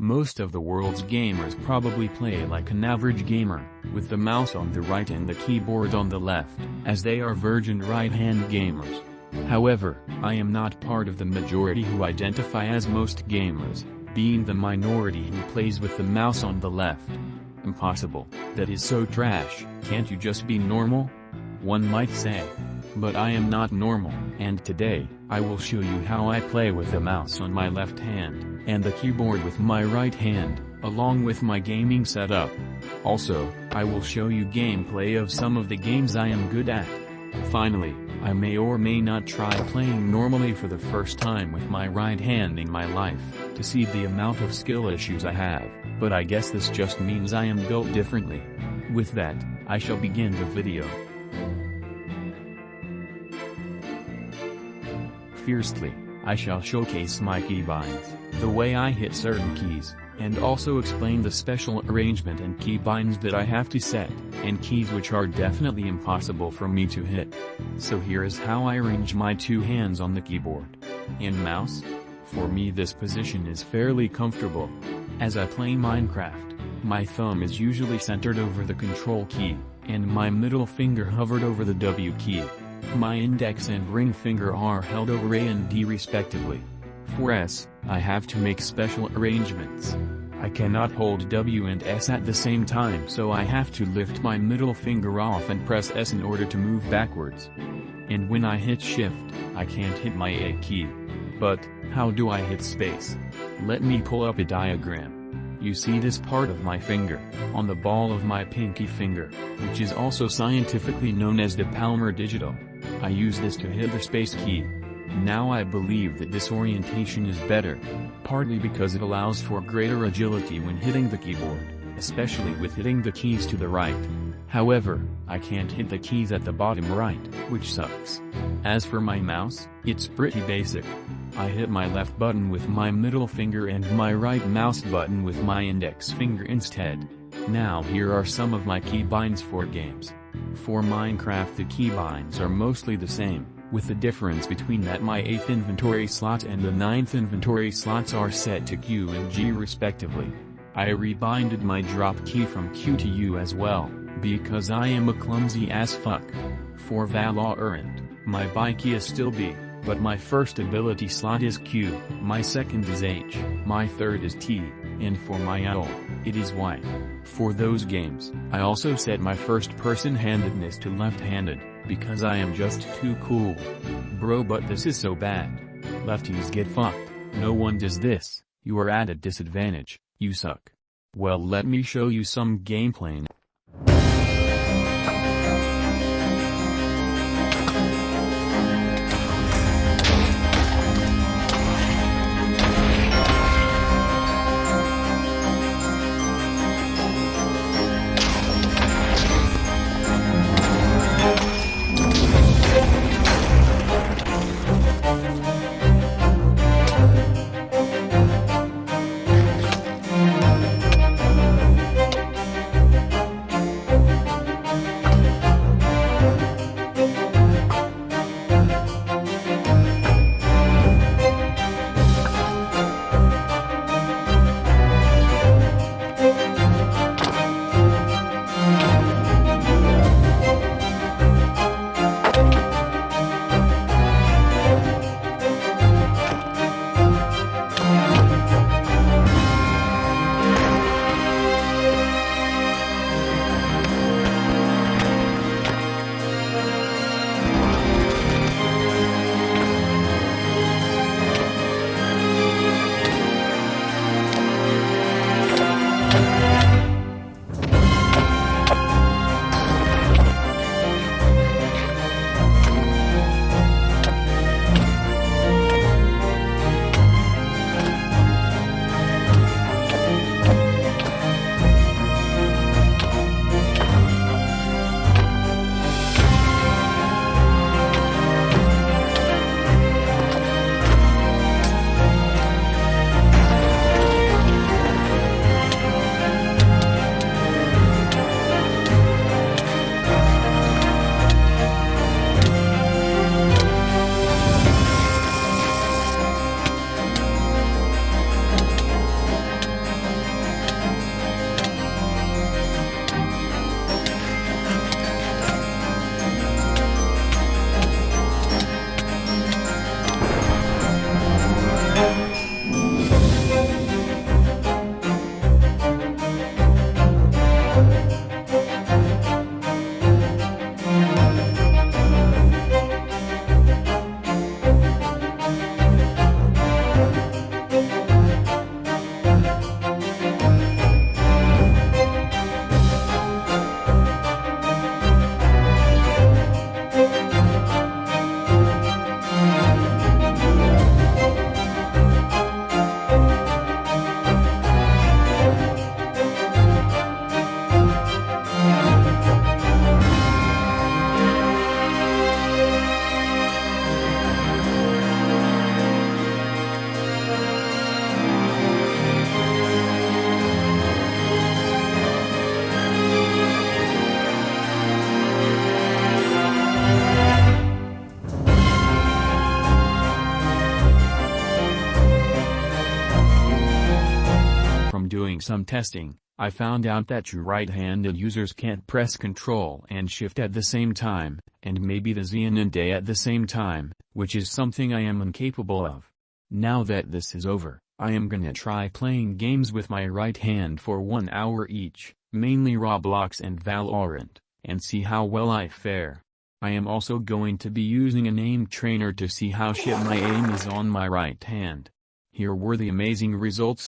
Most of the world's gamers probably play like an average gamer, with the mouse on the right and the keyboard on the left, as they are virgin right-hand gamers. However, I am not part of the majority who identify as most gamers, being the minority who plays with the mouse on the left. Impossible, that is so trash. Can't you just be normal? One might say. But I am not normal, and today, I will show you how I play with the mouse on my left hand, and the keyboard with my right hand, along with my gaming setup. Also, I will show you gameplay of some of the games I am good at. Finally, I may or may not try playing normally for the first time with my right hand in my life, to see the amount of skill issues I have, but I guess this just means I am built differently. With that, I shall begin the video. Firstly, I shall showcase my keybinds, the way I hit certain keys, and also explain the special arrangement and keybinds that I have to set, and keys which are definitely impossible for me to hit. So here is how I arrange my two hands on the keyboard and mouse. For me this position is fairly comfortable. As I play Minecraft, my thumb is usually centered over the control key, and my middle finger hovered over the W key. My index and ring finger are held over A and D respectively. For S, I have to make special arrangements. I cannot hold W and S at the same time, so I have to lift my middle finger off and press S in order to move backwards. And when I hit Shift, I can't hit my A key. But, how do I hit space? Let me pull up a diagram. You see this part of my finger, on the ball of my pinky finger, which is also scientifically known as the palmar digital. I use this to hit the space key. Now I believe that this orientation is better, partly because it allows for greater agility when hitting the keyboard, especially with hitting the keys to the right. However, I can't hit the keys at the bottom right, which sucks. As for my mouse, it's pretty basic. I hit my left button with my middle finger and my right mouse button with my index finger instead. Now here are some of my keybinds for games. For Minecraft the keybinds are mostly the same, with the difference between that my 8th inventory slot and the 9th inventory slots are set to Q and G respectively. I rebinded my drop key from Q to U as well, because I am a clumsy ass fuck. For Valorant, my by key is still B, but my first ability slot is Q, my second is H, my third is T, and for my L, it is Y. For those games, I also set my first-person handedness to left-handed, because I am just too cool. Bro, but this is so bad. Lefties get fucked. No one does this. You are at a disadvantage. You suck. Well, let me show you some gameplay. doing some testing, I found out that true right-handed users can't press Ctrl and Shift at the same time, and maybe the Z and A at the same time, which is something I am incapable of. Now that this is over, I am gonna try playing games with my right hand for 1 hour each, mainly Roblox and Valorant, and see how well I fare. I am also going to be using an aim trainer to see how shit my aim is on my right hand. Here were the amazing results.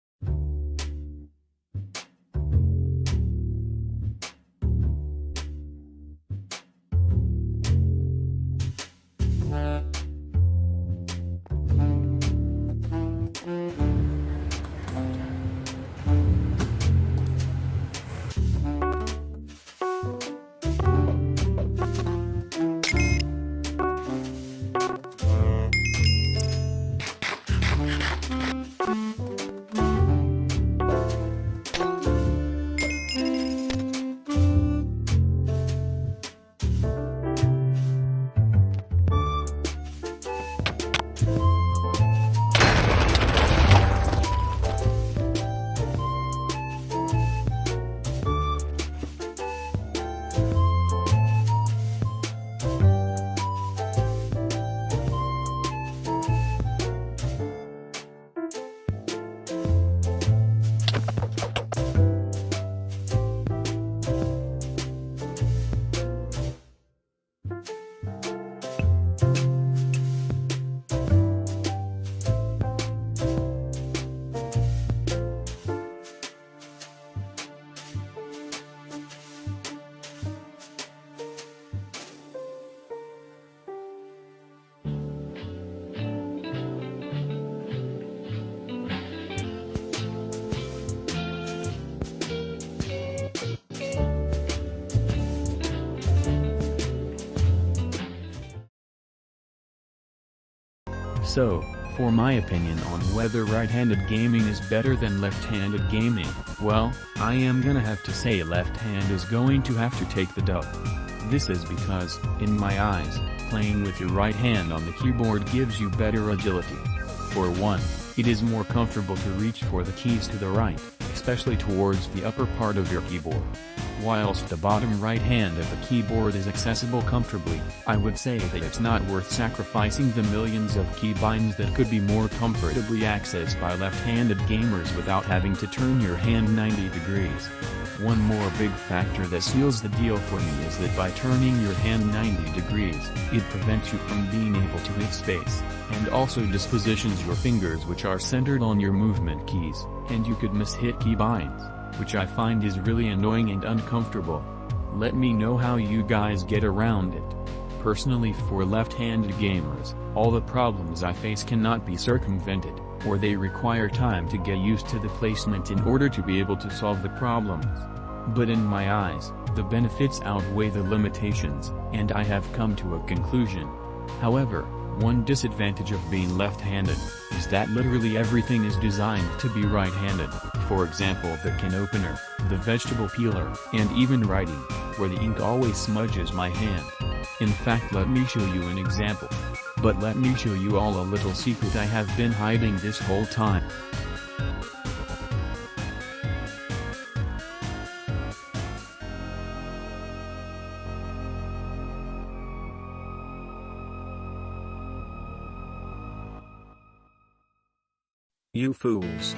So, for my opinion on whether right-handed gaming is better than left-handed gaming, well, I am gonna have to say left hand is going to have to take the dub. This is because, in my eyes, playing with your right hand on the keyboard gives you better agility. For one, it is more comfortable to reach for the keys to the right, especially towards the upper part of your keyboard. Whilst the bottom right hand of the keyboard is accessible comfortably, I would say that it's not worth sacrificing the millions of keybinds that could be more comfortably accessed by left-handed gamers without having to turn your hand 90 degrees. One more big factor that seals the deal for me is that by turning your hand 90 degrees, it prevents you from being able to hit space, and also dispositions your fingers which are centered on your movement keys, and you could miss-hit keybinds, which I find is really annoying and uncomfortable. Let me know how you guys get around it. Personally, for left-handed gamers, all the problems I face cannot be circumvented, or they require time to get used to the placement in order to be able to solve the problems. But in my eyes, the benefits outweigh the limitations, and I have come to a conclusion. However, one disadvantage of being left-handed is that literally everything is designed to be right-handed. For example, the can opener, the vegetable peeler, and even writing, where the ink always smudges my hand. In fact, let me show you an example. But let me show you all a little secret I have been hiding this whole time. You fools.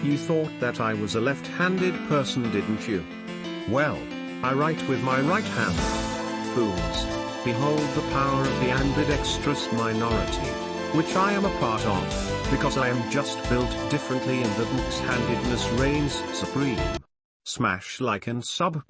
You thought that I was a left-handed person, didn't you? Well, I write with my right hand. Fools, behold the power of the ambidextrous minority, which I am a part of, because I am just built differently and the handedness reigns supreme. Smash like and sub.